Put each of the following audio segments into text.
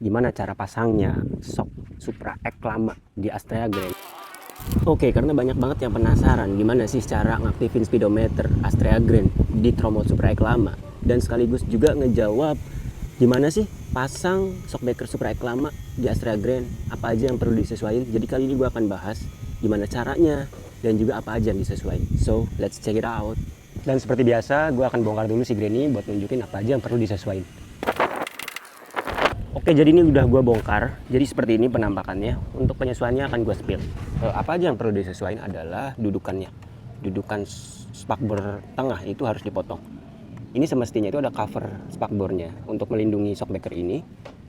gimana cara pasangnya shock Supra X lama di Astrea Grand. Oke, karena banyak banget yang penasaran gimana sih cara ngaktifin speedometer Astrea Grand di tromol Supra X lama, dan sekaligus juga ngejawab gimana sih pasang shockbreaker Supra X lama di Astrea Grand, apa aja yang perlu disesuaikan. Jadi kali ini gue akan bahas gimana caranya dan juga apa aja yang disesuaikan. So, let's check it out. Dan seperti biasa, gue akan bongkar dulu si Granny buat nunjukin apa aja yang perlu disesuaikan. Oke, jadi ini udah gue bongkar. Jadi seperti ini penampakannya. Untuk penyesuaiannya akan gue spill. Apa aja yang perlu disesuaikan adalah dudukannya. Dudukan spakbor tengah itu harus dipotong. Ini semestinya itu ada cover spakbornya untuk melindungi shockbreaker ini.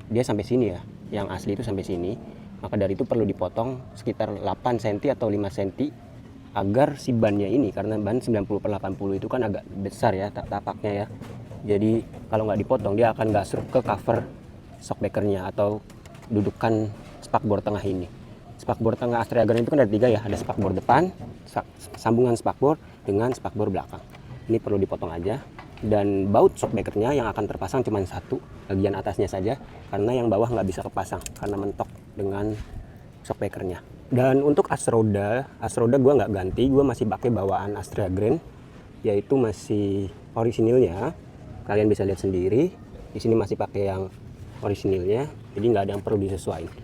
Dia sampai sini ya, yang asli itu sampai sini. Maka dari itu perlu dipotong sekitar 8 cm atau 5 cm agar si bannya ini, karena ban 90/80 itu kan agak besar ya tapaknya ya. Jadi kalau nggak dipotong dia akan nggak seruk ke cover shockbreakernya atau dudukan spakbor tengah ini. Spakbor tengah Astrea Grand itu kan ada 3 ya, ada spakbor depan, sambungan spakbor dengan spakbor belakang. Ini perlu dipotong aja. Dan baut shockbreakernya yang akan terpasang cuma satu, bagian atasnya saja, karena yang bawah nggak bisa kepasang karena mentok dengan shockbreakernya. Dan untuk as roda gue nggak ganti, gue masih pakai bawaan Astrea Grand, yaitu masih orisinilnya. Kalian bisa lihat sendiri, di sini masih pakai yang orisinilnya, jadi nggak ada yang perlu disesuaikan.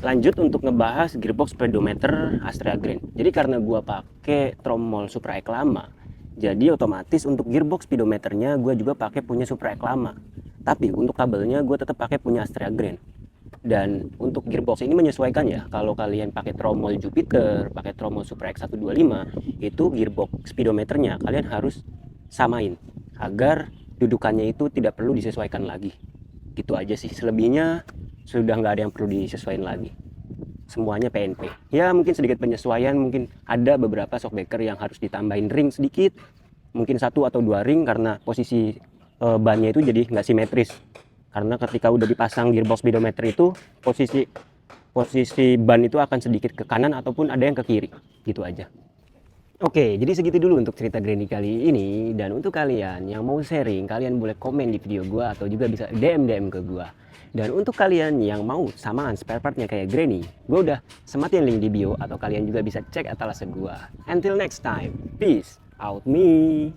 Lanjut untuk ngebahas gearbox speedometer Astrea Grand. Jadi karena gue pakai tromol Supra X lama, jadi otomatis untuk gearbox speedometernya gue juga pakai punya Supra X lama. Tapi untuk kabelnya gue tetap pakai punya Astrea Grand. Dan untuk gearbox ini menyesuaikan ya. Kalau kalian pakai tromol Jupiter, pakai tromol Supra X 125, itu gearbox speedometernya kalian harus samain agar dudukannya itu tidak perlu disesuaikan lagi. Gitu aja sih. Selebihnya sudah nggak ada yang perlu disesuaikan lagi. Semuanya PNP. Ya mungkin sedikit penyesuaian, mungkin ada beberapa shockbreaker yang harus ditambahin ring sedikit, mungkin 1 atau 2 ring karena posisi bannya itu jadi nggak simetris. Karena ketika udah dipasang gearbox speedometer itu posisi ban itu akan sedikit ke kanan ataupun ada yang ke kiri. Gitu aja. Oke, jadi segitu dulu untuk cerita Granny kali ini. Dan untuk kalian yang mau sharing, kalian boleh komen di video gua atau juga bisa DM ke gua. Dan untuk kalian yang mau samaan spare partnya kayak Granny, gua udah sematin link di bio atau kalian juga bisa cek etalase gua. Until next time, peace out me.